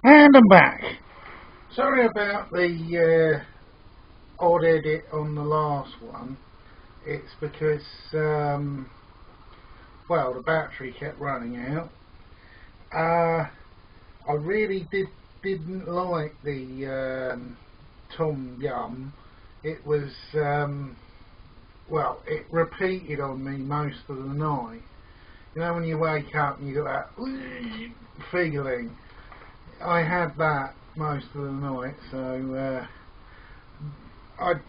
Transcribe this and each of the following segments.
And I'm back. Sorry about the odd edit on the last one. It's because, well, the battery kept running out. I really didn't like the Tom Yum. It was, well, it repeated on me most of the night. You know when you wake up and you got that feeling? I had that most of the night, so out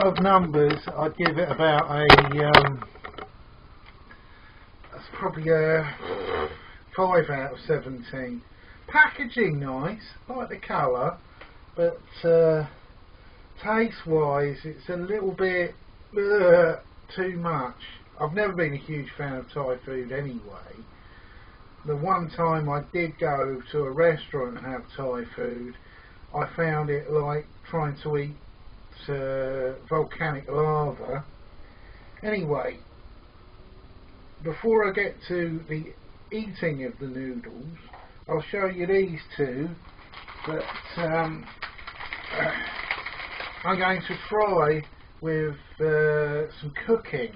of numbers, I'd give it about that's probably a 5 out of 17. Packaging nice, like the colour, but taste-wise, it's a little bit too much. I've never been a huge fan of Thai food anyway. The one time I did go to a restaurant and have Thai food, I found it like trying to eat volcanic lava. Anyway, before I get to the eating of the noodles, I'll show you these two that I'm going to try with some cooking,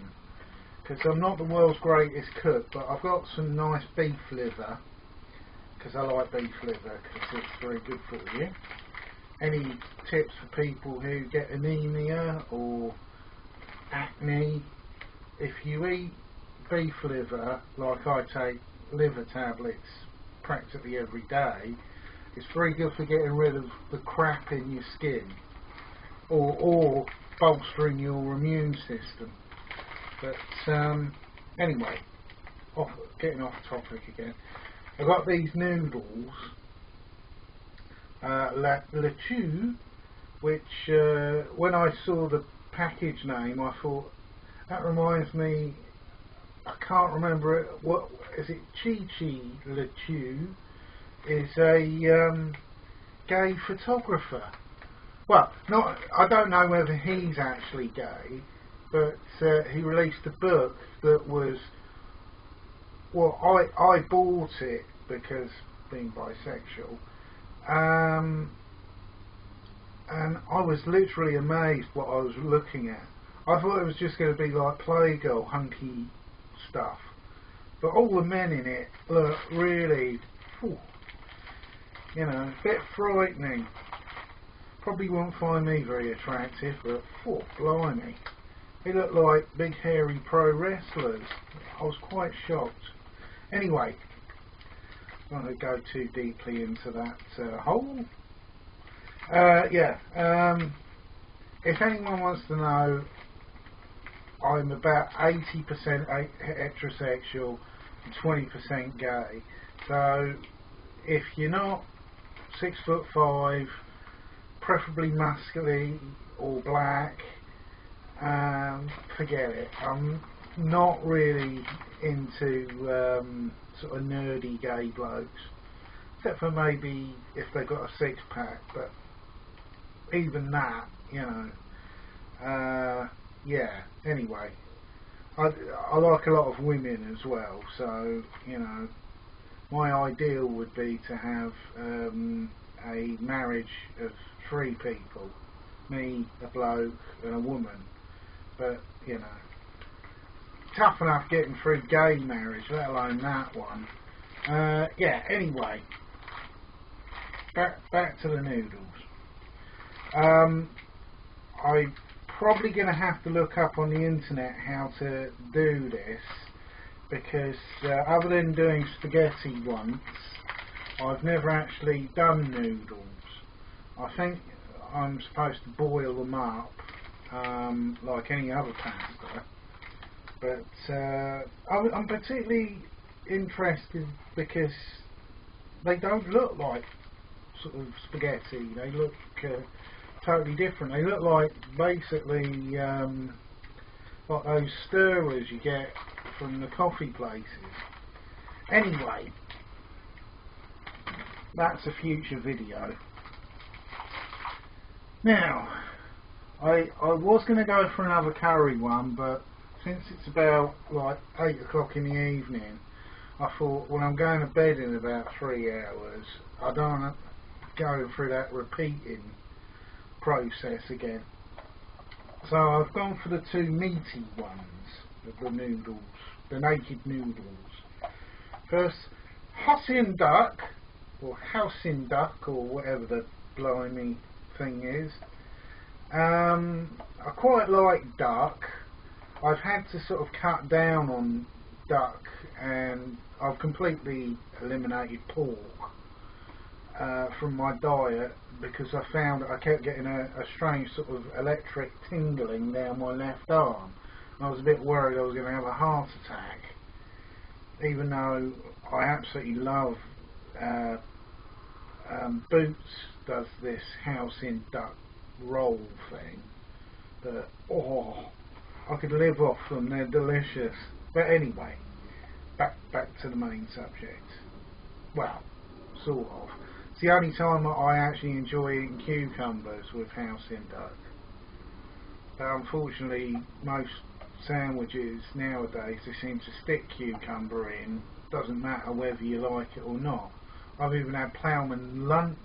because I'm not the world's greatest cook, but I've got some nice beef liver, because I like beef liver because it's very good for you. Any tips for people who get anemia or acne? If you eat beef liver, like I take liver tablets practically every day, it's very good for getting rid of the crap in your skin, or bolstering your immune system. But anyway, getting off topic again. I've got these noodles, Le Chew, which when I saw the package name, I thought that reminds me. I can't remember it. What is it? Chi Chi Le Chew is a gay photographer. Well, not. I don't know whether he's actually gay, but he released a book that was, well, I bought it because being bisexual, and I was literally amazed what I was looking at. I thought it was just going to be like Playgirl hunky stuff, but all the men in it look really, you know, a bit frightening. Probably won't find me very attractive, but blimey. They look like big hairy pro wrestlers. I was quite shocked. Anyway, I don't want to go too deeply into that hole. If anyone wants to know, I'm about 80% heterosexual and 20% gay. So if you're not 6'5", preferably muscular or black, forget it. I'm not really into sort of nerdy gay blokes, except for maybe if they've got a six-pack, but even that, you know. Yeah, anyway, I like a lot of women as well, so, you know, my ideal would be to have a marriage of 3 people, me, a bloke and a woman. But, you know, tough enough getting through gay marriage, let alone that one. Yeah, anyway, back to the noodles. I'm probably going to have to look up on the internet how to do this, because other than doing spaghetti once, I've never actually done noodles. I think I'm supposed to boil them up like any other pasta, but I'm particularly interested because they don't look like sort of spaghetti. They look totally different. They look like basically like those stirrers you get from the coffee places. Anyway, that's a future video. Now, I was going to go for another curry one, but since it's about like 8 o'clock in the evening, I thought, well, I'm going to bed in about 3 hours. I don't want to go through that repeating process again. So I've gone for the two meaty ones of the noodles, the naked noodles. First, Hossin duck, or Housin duck, or whatever the blimey thing is. I quite like duck. I've had to sort of cut down on duck, and I've completely eliminated pork from my diet because I found that I kept getting a strange sort of electric tingling down my left arm. I was a bit worried I was going to have a heart attack, even though I absolutely love Boots does this house in duck roll thing that, oh, I could live off them, they're delicious. But anyway, back to the main subject. Well, sort of. It's the only time that I actually enjoy eating cucumbers with house in duck. But unfortunately, most sandwiches nowadays, they seem to stick cucumber in. Doesn't matter whether you like it or not. I've even had ploughman lunch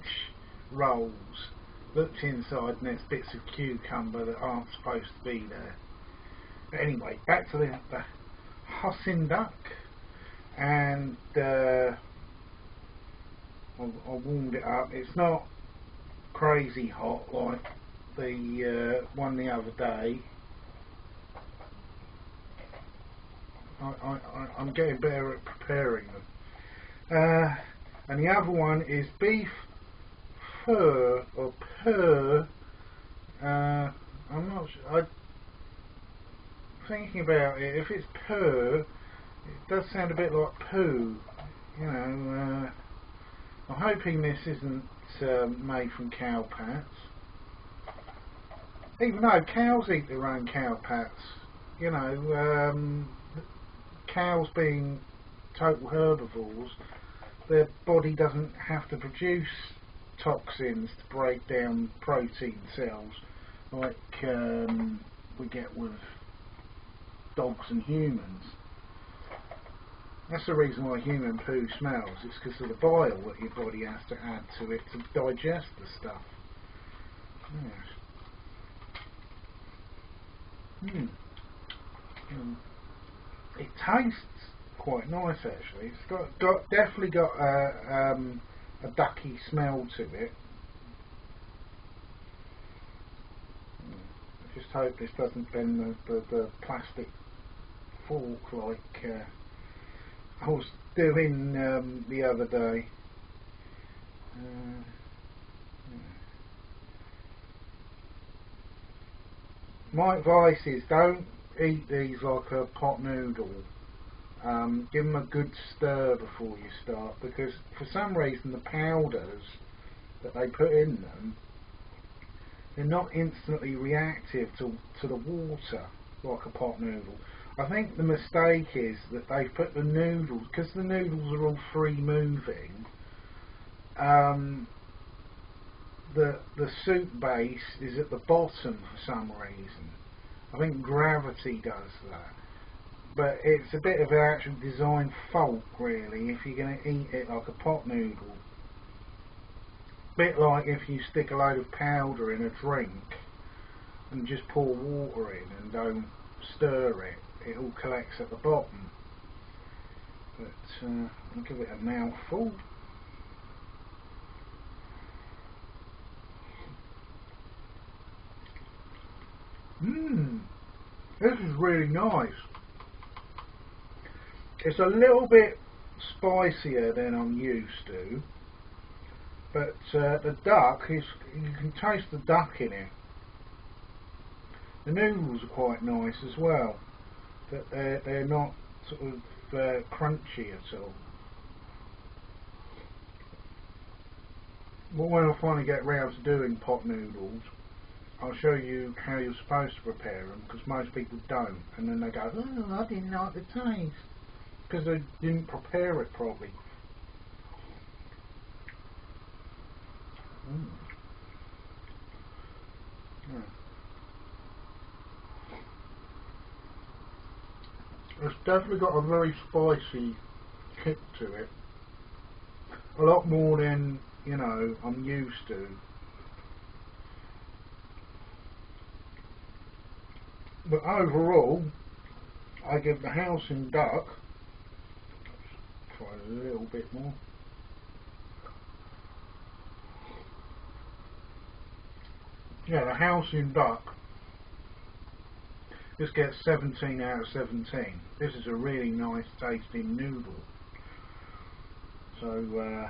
rolls looked inside and there's bits of cucumber that aren't supposed to be there. But anyway, back to the Hossin duck, and I warmed it up. It's not crazy hot like the one the other day. I'm getting better at preparing them. And the other one is beef fur or purr. I'm not sure. I'm thinking about it. If it's purr, it does sound a bit like poo. You know. I'm hoping this isn't made from cow pats. Even though cows eat their own cow pats. You know, cows being total herbivores, their body doesn't have to produce toxins to break down protein cells like we get with dogs and humans. That's the reason why human poo smells. It's because of the bile that your body has to add to it to digest the stuff. Yes. It tastes quite nice actually. It's definitely got a ducky smell to it. I just hope this doesn't bend the plastic fork like I was doing the other day. My advice is don't eat these like a pot noodle. Give them a good stir before you start, because for some reason the powders that they put in them, they're not instantly reactive to the water like a pot noodle. I think the mistake is that they've put the noodles, because the noodles are all free moving, the soup base is at the bottom for some reason. I think gravity does that. But it's a bit of an actual design fault really if you're going to eat it like a pot noodle. Bit like if you stick a load of powder in a drink and just pour water in and don't stir it, it all collects at the bottom. But I'll give it a mouthful. This is really nice. It's a little bit spicier than I'm used to, but the duck is, you can taste the duck in it. The noodles are quite nice as well, but they're not sort of crunchy at all. But when I finally get round to doing pot noodles, I'll show you how you're supposed to prepare them, because most people don't, and then they go, oh, I didn't like the taste, because they didn't prepare it properly. It's definitely got a very spicy kick to it. A lot more than, you know, I'm used to. But overall, I give the house and duck, let's try a little bit more. Yeah, the house in duck, this gets 17 out of 17. This is a really nice tasting noodle. So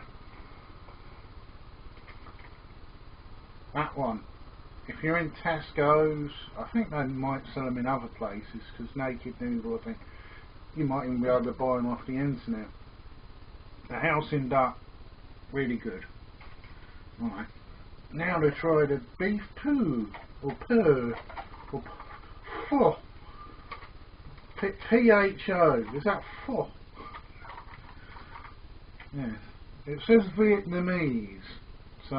that one, if you're in Tesco's, I think they might sell them in other places, because Naked Noodle, I think you might even be able to buy them off the internet. The house in duck, really good. Right, now to try the beef poo, or purr, or pho. P-H-O, is that pho? Yes, it says Vietnamese, so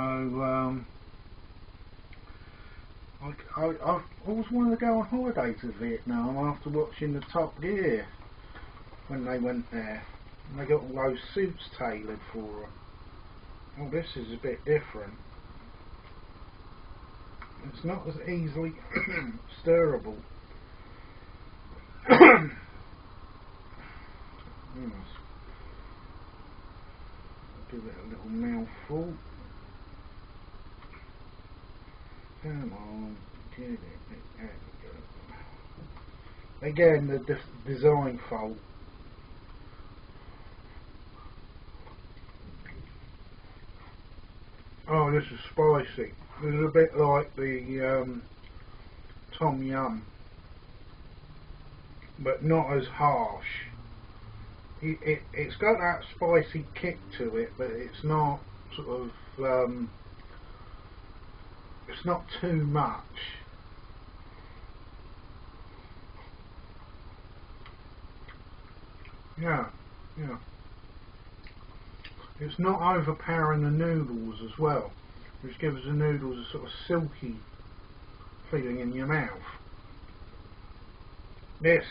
I've always wanted to go on holiday to Vietnam after watching the Top Gear when they went there. And they got all those suits tailored for them. Oh, this is a bit different. It's not as easily stirrable. Give it a little mouthful. Come on, get it. There we go. Again, the design fault. Oh, this is spicy. This is a bit like the Tom Yum, but not as harsh. It's got that spicy kick to it, but it's not sort of it's not too much. Yeah. It's not overpowering the noodles as well, which gives the noodles a sort of silky feeling in your mouth. This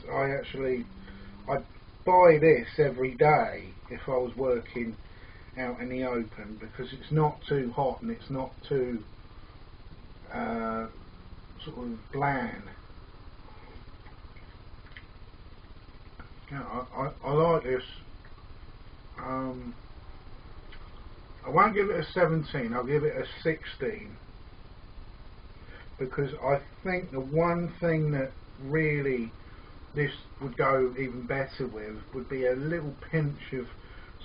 I'd buy this every day if I was working out in the open, because it's not too hot and it's not too sort of bland. Yeah, I like this. I won't give it a 17, I'll give it a 16, because I think the one thing that really this would go even better with would be a little pinch of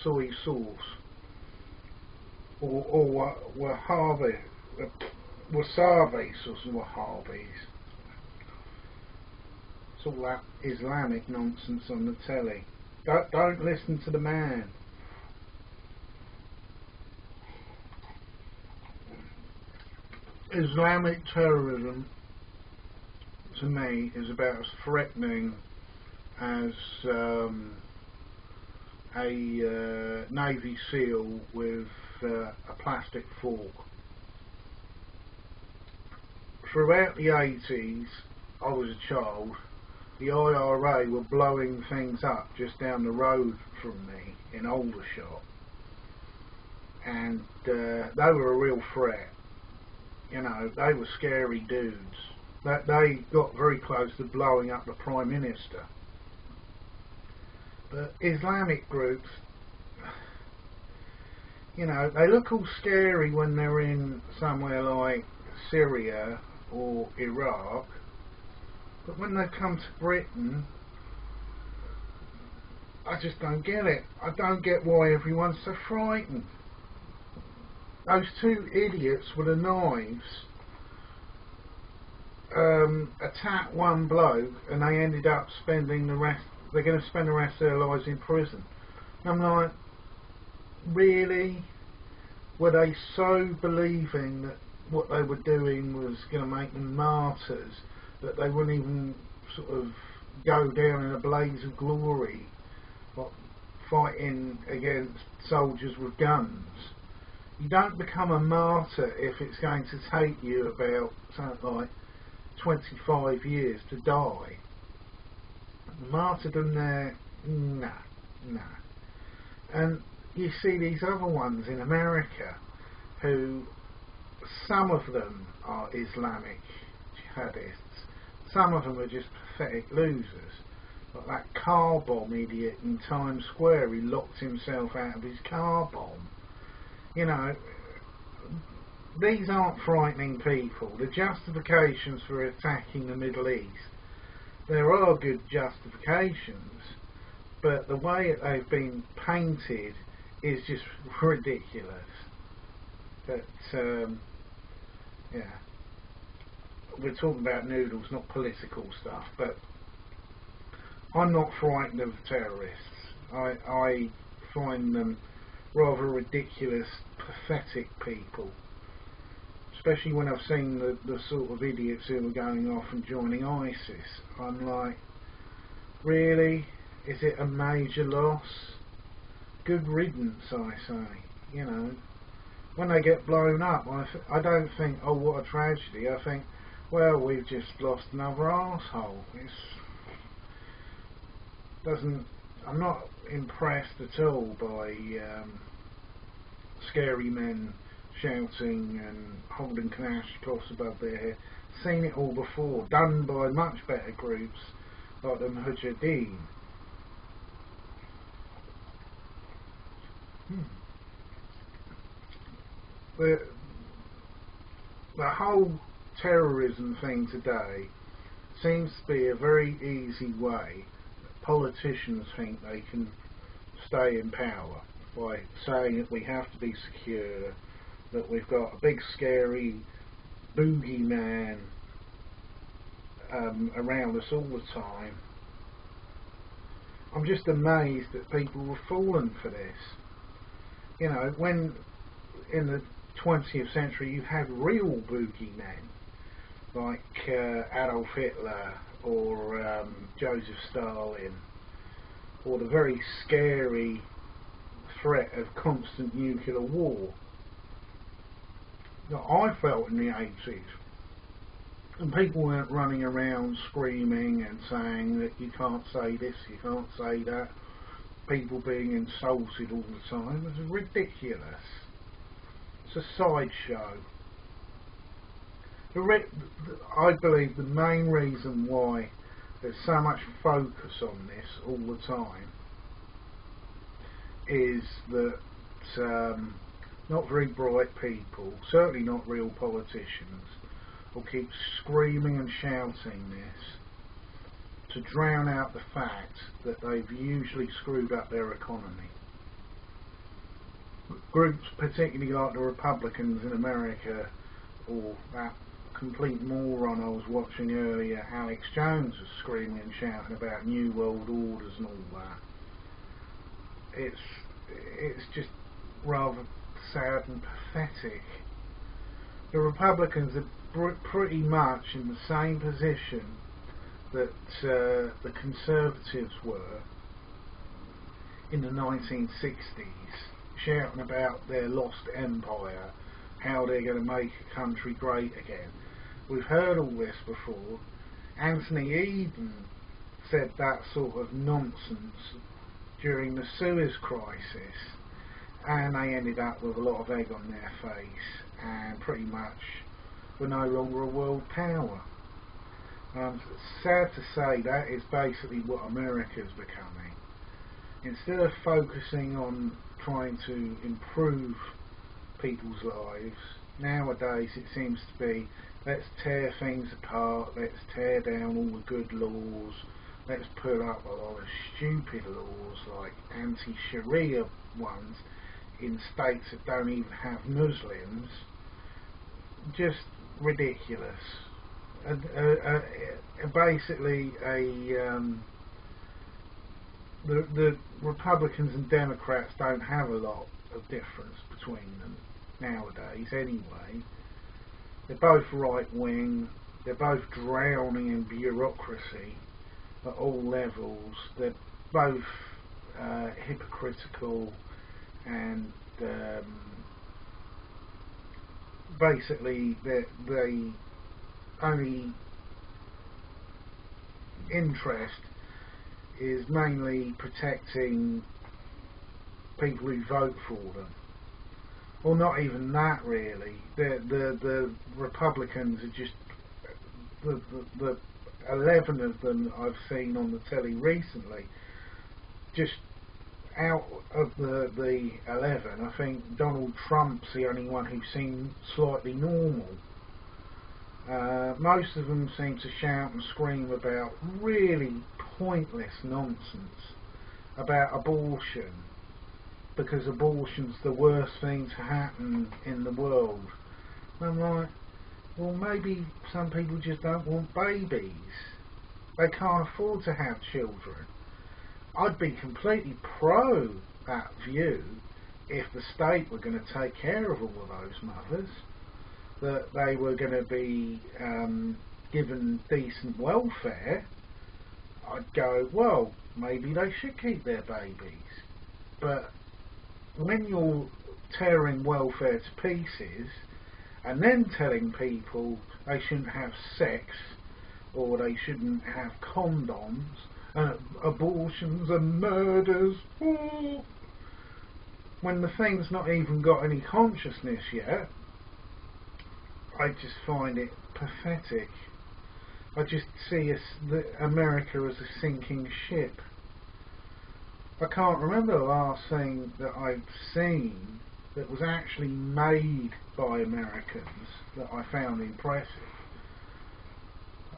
soy sauce, or wasabi sauce, wahabis. It's all that Islamic nonsense on the telly. Don't listen to the man. Islamic terrorism, to me, is about as threatening as a Navy SEAL with a plastic fork. Throughout the 80s, I was a child, the IRA were blowing things up just down the road from me in Aldershot, and they were a real threat. You know, they were scary dudes. They got very close to blowing up the Prime Minister. But Islamic groups, you know, they look all scary when they're in somewhere like Syria or Iraq, but when they come to Britain, I just don't get it. I don't get why everyone's so frightened. Those two idiots with the knives attacked one bloke, and they ended up spending the rest. They're going to spend the rest of their lives in prison. And I'm like, really? Were they so believing that what they were doing was going to make them martyrs that they wouldn't even sort of go down in a blaze of glory, like fighting against soldiers with guns? You don't become a martyr if it's going to take you about something like 25 years to die. Martyrdom there, nah. And you see these other ones in America who, some of them are Islamic jihadists, some of them are just pathetic losers. Like that car bomb idiot in Times Square, he locked himself out of his car bomb. You know, these aren't frightening people. The justifications for attacking the Middle East, there are good justifications, but the way they've been painted is just ridiculous. But yeah, we're talking about noodles, not political stuff. But I'm not frightened of terrorists. I find them rather ridiculous, pathetic people. Especially when I've seen the sort of idiots who are going off and joining ISIS. I'm like, really? Is it a major loss? Good riddance, I say. You know, when they get blown up, I don't think, oh, what a tragedy. I think, well, we've just lost another arsehole. I'm not impressed at all by scary men shouting and holding Kalashnikovs above their head. Seen it all before, done by much better groups like the Mujahideen. The whole terrorism thing today seems to be a very easy way that politicians think they can stay in power by saying that we have to be secure, that we've got a big scary boogeyman around us all the time. I'm just amazed that people were falling for this. You know, when in the 20th century you had real boogeymen like Adolf Hitler or Joseph Stalin, or the very scary threat of constant nuclear war that I felt in the 80s, and people weren't running around screaming and saying that you can't say this, you can't say that, people being insulted all the time. It was ridiculous. It's a sideshow. I believe the main reason why there's so much focus on this all the time is that not very bright people, certainly not real politicians, will keep screaming and shouting this to drown out the fact that they've usually screwed up their economy. Groups particularly like the Republicans in America, or that complete moron I was watching earlier, Alex Jones, was screaming and shouting about New World Orders and all that. It's just rather sad and pathetic. The Republicans are pretty much in the same position that the Conservatives were in the 1960s, shouting about their lost empire, how they're going to make a country great again. We've heard all this before. Anthony Eden said that sort of nonsense during the Suez crisis, and they ended up with a lot of egg on their face and pretty much were no longer a world power. Sad to say, that is basically what America's becoming. Instead of focusing on trying to improve people's lives, nowadays it seems to be, let's tear things apart, let's tear down all the good laws, let's put up a lot of stupid laws like anti-Sharia ones in states that don't even have Muslims. Just ridiculous. Basically the Republicans and Democrats don't have a lot of difference between them nowadays anyway. They're both right wing, they're both drowning in bureaucracy at all levels, they're both hypocritical, and basically they only interest is mainly protecting people who vote for them. Well, not even that really. The Republicans are just the 11 of them I've seen on the telly recently. Just out of the 11, I think Donald Trump's the only one who seemed slightly normal. Most of them seem to shout and scream about really pointless nonsense about abortion, because abortion's the worst thing to happen in the world. And I'm like, well, maybe some people just don't want babies. They can't afford to have children. I'd be completely pro that view if the state were going to take care of all of those mothers, that they were going to be given decent welfare. I'd go, well, maybe they should keep their babies. But when you're tearing welfare to pieces and then telling people they shouldn't have sex or they shouldn't have condoms, abortions and murders, when the thing's not even got any consciousness yet, I just find it pathetic. I just see America as a sinking ship. I can't remember the last thing that I've seen that was actually made by Americans that I found impressive.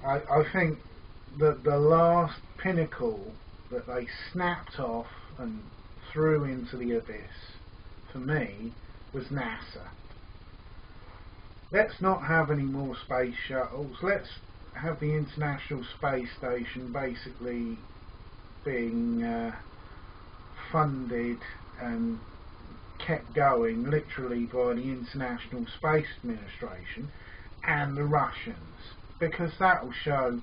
I think that the last pinnacle that they snapped off and threw into the abyss, for me, was NASA. Let's not have any more space shuttles. Let's have the International Space Station basically being funded and kept going literally by the International Space Administration and the Russians, because that will show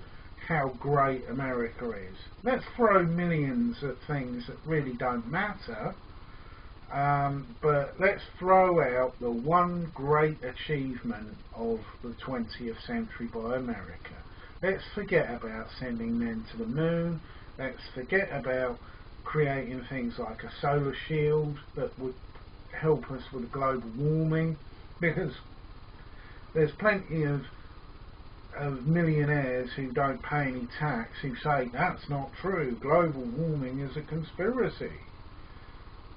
how great America is. Let's throw millions at things that really don't matter, but let's throw out the one great achievement of the 20th century by America. Let's forget about sending men to the moon. Let's forget about creating things like a solar shield that would help us with global warming, because there's plenty of millionaires who don't pay any tax who say that's not true, global warming is a conspiracy.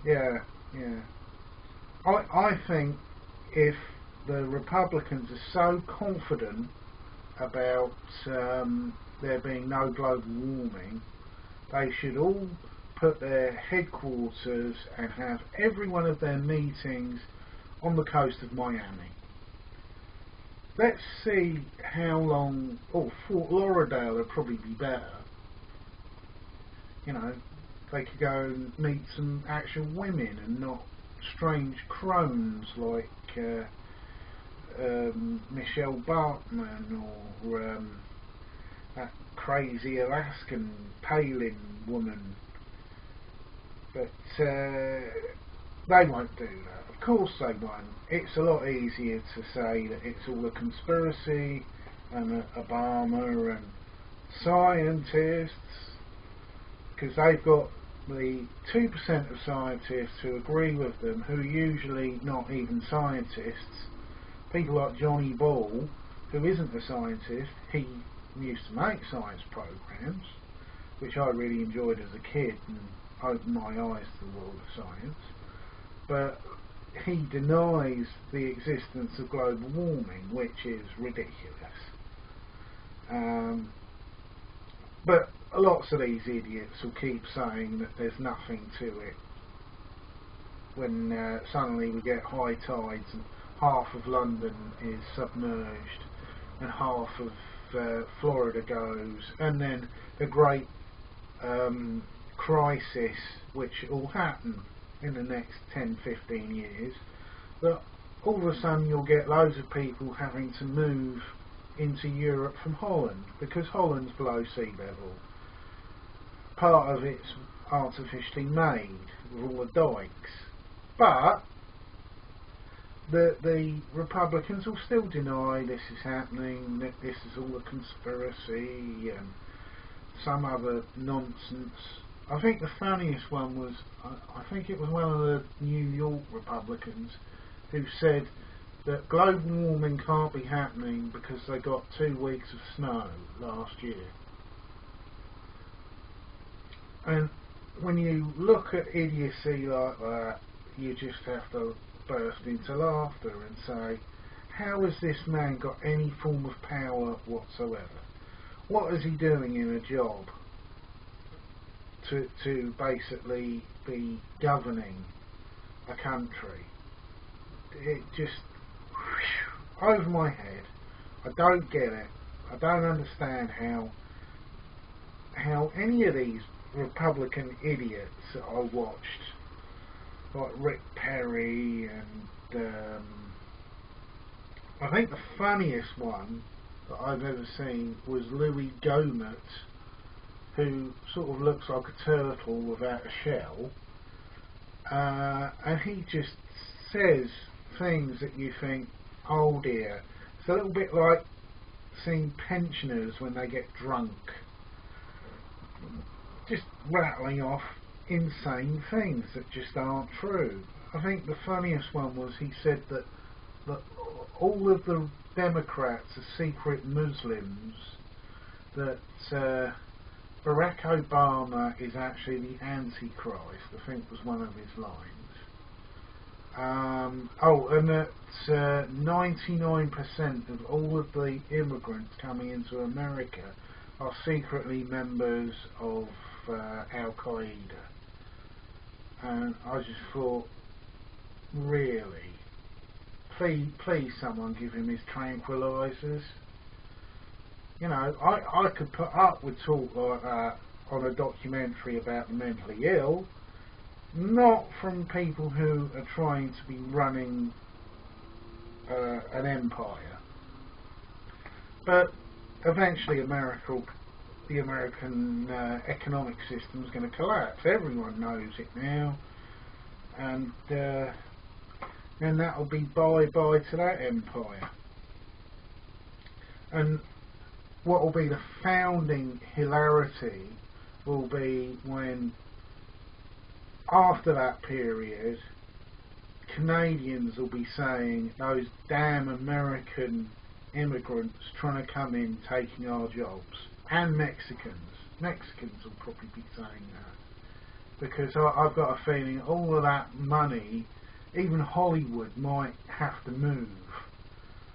Yeah. I think if the Republicans are so confident about there being no global warming, they should all put their headquarters and have every one of their meetings on the coast of Miami. Let's see how long. Fort Lauderdale would probably be better. You know, they could go and meet some actual women and not strange crones like Michelle Bartman or that crazy Alaskan Palin woman. But they won't do that. Of course they won't. It's a lot easier to say that it's all a conspiracy and Obama and scientists, because they've got the 2% of scientists who agree with them, who are usually not even scientists. People like Johnny Ball, who isn't a scientist. He used to make science programs, which I really enjoyed as a kid and opened my eyes to the world of science. But he denies the existence of global warming, which is ridiculous. But lots of these idiots will keep saying that there's nothing to it when suddenly we get high tides and half of London is submerged and half of Florida goes, and then the great crisis which will happen in the next 10-15 years, that all of a sudden you'll get loads of people having to move into Europe from Holland, because Holland's below sea level. Part of it's artificially made with all the dikes, but the Republicans will still deny this is happening, that this is all a conspiracy and some other nonsense. I think the funniest one was, I think it was one of the New York Republicans who said that global warming can't be happening because they got 2 weeks of snow last year. And when you look at idiocy like that, you just have to burst into laughter and say, how has this man got any form of power whatsoever? What is he doing in a job to basically be governing a country? It just, over my head. I don't get it. I don't understand how any of these Republican idiots that I watched, like Rick Perry and I think the funniest one that I've ever seen was Louis Gohmert, who sort of looks like a turtle without a shell, and he just says things that you think, oh dear. It's a little bit like seeing pensioners when they get drunk, just rattling off insane things that just aren't true. I think the funniest one was he said that all of the Democrats are secret Muslims, that Barack Obama is actually the Antichrist, I think was one of his lines. And that 99% of all of the immigrants coming into America are secretly members of Al-Qaeda. And I just thought, really? Please someone give him his tranquilizers. You know, I could put up with talk like that on a documentary about the mentally ill, not from people who are trying to be running an empire. But eventually the American economic system is going to collapse. Everyone knows it now. And then that'll be bye-bye to that empire. And what will be the founding hilarity will be when, after that period, Canadians will be saying, those damn American immigrants trying to come in taking our jobs. And Mexicans will probably be saying that, because I've got a feeling all of that money, even Hollywood might have to move.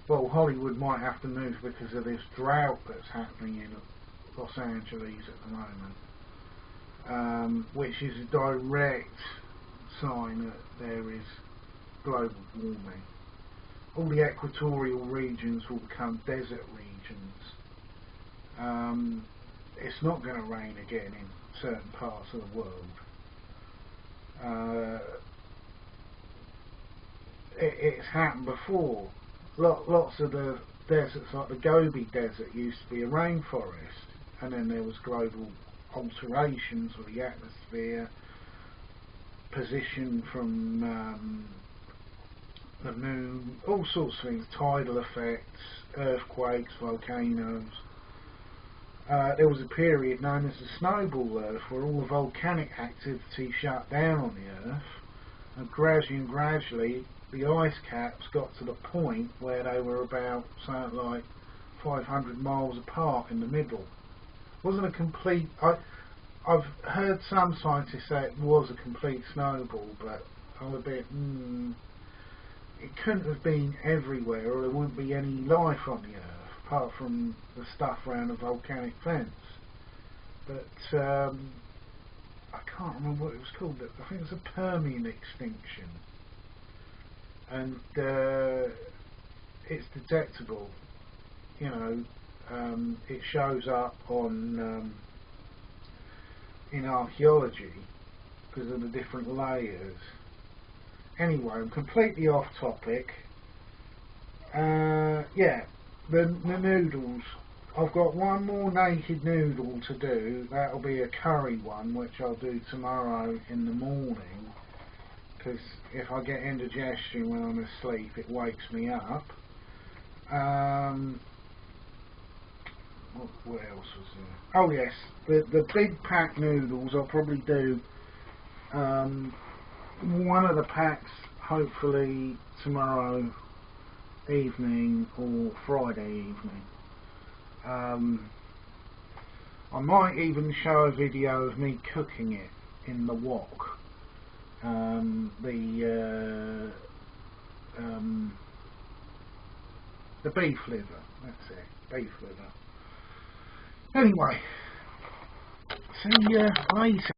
Well, Hollywood might have to move because of this drought that's happening in Los Angeles at the moment, which is a direct sign that there is global warming. All the equatorial regions will become desert regions. It's not going to rain again in certain parts of the world. It's happened before. Lots of the deserts, like the Gobi Desert, used to be a rainforest, and then there was global alterations of the atmosphere, position from the moon, all sorts of things, tidal effects, earthquakes, volcanoes. There was a period known as the Snowball Earth, where all the volcanic activity shut down on the Earth, and gradually the ice caps got to the point where they were about something like 500 miles apart in the middle. It wasn't a complete... I've heard some scientists say it was a complete snowball, but I'm a bit... it couldn't have been everywhere, or there wouldn't be any life on the Earth, apart from the stuff around the volcanic vents. But I can't remember what it was called. I think it was a Permian extinction. And it's detectable. You know, it shows up on in archaeology because of the different layers. Anyway, I'm completely off topic. Yeah, the noodles. I've got one more naked noodle to do. That'll be a curry one, which I'll do tomorrow in the morning, because if I get indigestion when I'm asleep, it wakes me up. What else was there? Oh yes, the big pack noodles. I'll probably do one of the packs hopefully tomorrow evening or Friday evening. I might even show a video of me cooking it in the wok. The beef liver, that's it, beef liver. Anyway, see you later.